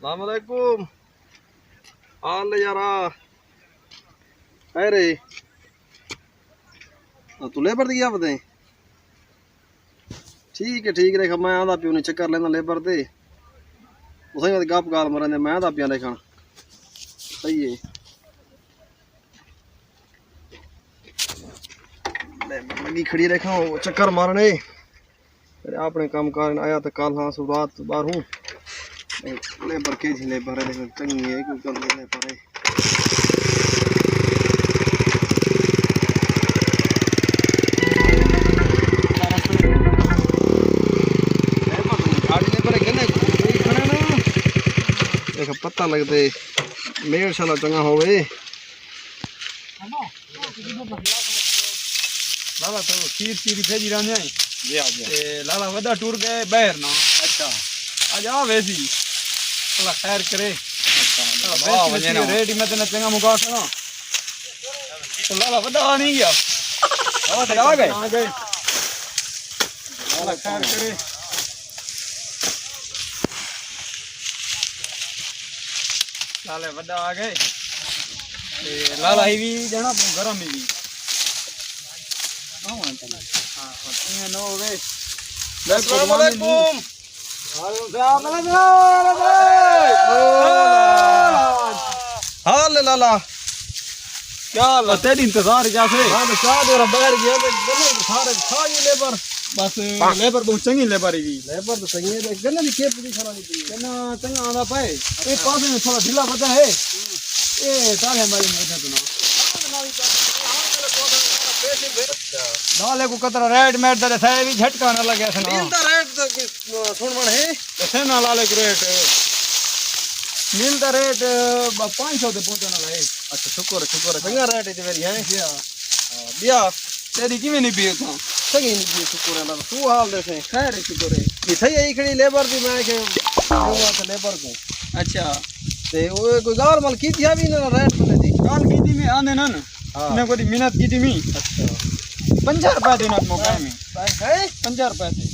अस्सलामुअलैकुम। हाल यारा अरे तू लेबर दी क्या बताए? ठीक है मैं आदा पियो नहीं चक्कर लेना लेबर दे उसे गप गाल मरन मैं आदा पिया लेखन सही है। लेबर लगी खड़ी रेखा चक्कर मारने अपने काम कार आया तो कल हाँ सुरात बाहर हूँ लेबर के जी लेबर है लेकिन चंगी है क्योंकि कल लेबर है पता लगते मेड़ शाला चंगा होवे लाला तो खीर खीर भेजी रहने जी आ गया लाला वदा टूर गए बाहर ना। अच्छा आज आ वैसी अल्लाह खैर करे। अच्छा वाह वजह ना रेडी में तो चंगा मुका ना तो लाला वदा नहीं गया आ गए अल्लाह खैर करे। लाले वदा आ गए लाला ही भी जाना गरम ही भी हाल लाला क्या तेरी इंतजार क्या से बैठ गया सारे खा ये लेबर बस लेबर बहुत चंगी लेबर ही लेबर तो सही है गन्ना की खेत भी खरा नहीं पड़ी गन्ना चंगा आंदा पाए ये पास में थोड़ा ढीला पता है ये ताले हमारी मदद ना नाले को कतरा रेट मेट दे थे भी झटका ना लगे से ना मिलता रेट तो सुन मन है से ना लाले को रेट मिलता रेट 500 दे पहुंचना लगे। अच्छा शुक्र है चंगा रेट है तेरी है बिया तेरी किवें नहीं पियो था सही नहीं बिया शुक्र है लाला तू हाल देसे खैर शुक्र है ये सही है खड़ी लेबर दी मैं के दूंगा तो लेबर को। अच्छा ते वो कोई गाल माल की थी अभी ना रेट तो दी काल की थी मैं आने ना ने कोई मेहनत की थी मैं। अच्छा 50 रुपए देना मौका में है 50 रुपए थे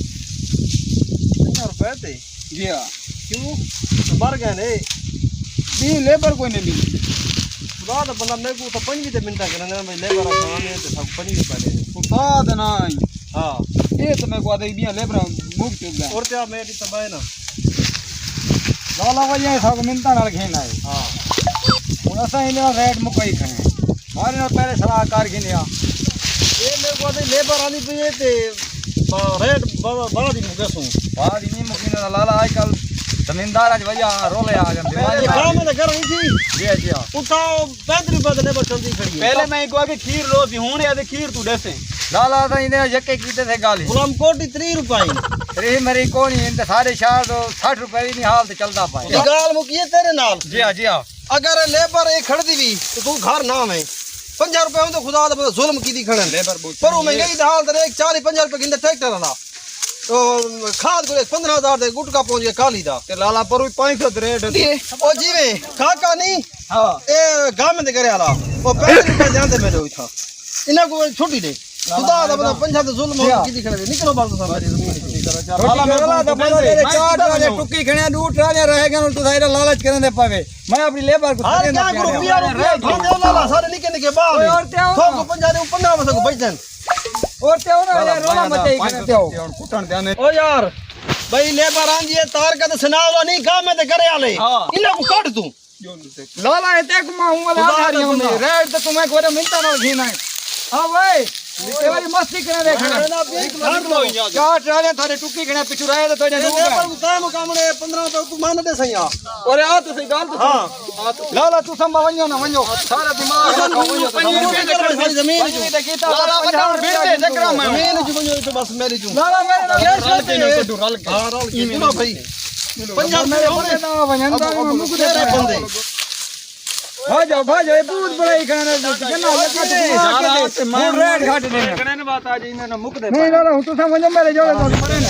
50 रुपए थे जी हां क्यों तो मर गए ने भी लेबर कोई नहीं मिली खुदा तो बंदा मेरे को तो 5 मिनट करने में लेबर का काम है तो सब 5 रुपए दे खुदा ना हां ये तो मैं को आदे बिया लेबर मुफ्त हो गया और क्या मेरी तबाह ना लाला वजह सब मिलता नाल खेना है। हां हुन असा इने रेट मुकई खने मारे ना पहले सलाहकार गिनया ये मेरे को आदे लेबर आनी पे ते रेट बड़ा दिन हो गया सो बाद इनी मुकिना लाला आजकल जमींदार आज वजह रोले आ गए ये काम में कर रही थी जी जी उठाओ 35 रुपए दे लेबर चलती खड़ी है पहले मैं को के खीर रोज हुन या खीर तू देसे लाला तो इने यके कीते थे गाली गुलाम कोटी 3 रुपए रे मेरी कोनी इन सारे शायद 60 रुपए भी नहीं हाल ते चलदा पाए ये गाल मुकिए तेरे नाल जी हां अगर लेबर एक खड़दी भी तो तू घर ना में 50 रुपए में तो खुदा दा जुल्म की दी खड़न लेबर पर वो महंगाई दा हाल ते 40-50 रुपए किंदे ट्रैक्टर वाला तो खाद को 15000 दे गुटका पहुंच गया काली दा ते लाला पर 500 रेट ओ जीवे काका नहीं हां ए गाम में करे वाला वो 5 रुपए जानते मेरे था इना को छुट्टी दे खुदा दा बता 50 तो जुल्म की दी खड़े निकलो बाल तो मेरी जमीन लाला मेरा दा बड़े 4 वाले टुक्की खणे दूट राने रहेगा तो साइड लालच करने दे पावे मैं अपनी लेबर को अरे क्या रुपया रुपया लाला सारे निके निके बाल सब को 50 दे 15 में से बच देन और ते हो ना रोला मचे करते हो कुटन ध्यान ओ यार भाई लेबर आंदी है तार का तो सुनावला नहीं गांव में ते करे आले इना को काट तू लाला है ते को हूं वाला आ रही हूं रेट तो तुम्हें कोरे मिलता ना घीना हां भाई ये वाली मस्ती करे देखना काट राने थारे टुक्की खणे पिछु रहे तो तोने लेबर को टाइम कामने 15 तो तू मान दे सही और आ तो सही गाल तो हां लाला तू संभा वणो ना वणो सारा दिमाग का सारी जमीन जो लाला बता बेटे जकरा मैं जमीन जो वणो तो बस मेरी जो लाला मेरे रल के न कदू रल के हां रल के पूरा भाई पंजाब में होने ना वणंदा मुक दे बंदे भाजो ये दूध बड़ाई करने गन्ना लगा तो मार रेट घाट देने करने बात आ जाई ना मुक दे नहीं लाला तू समझ मेरे जोड़े तो मरे ना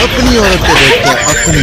अपनी औरत को देखते अपनी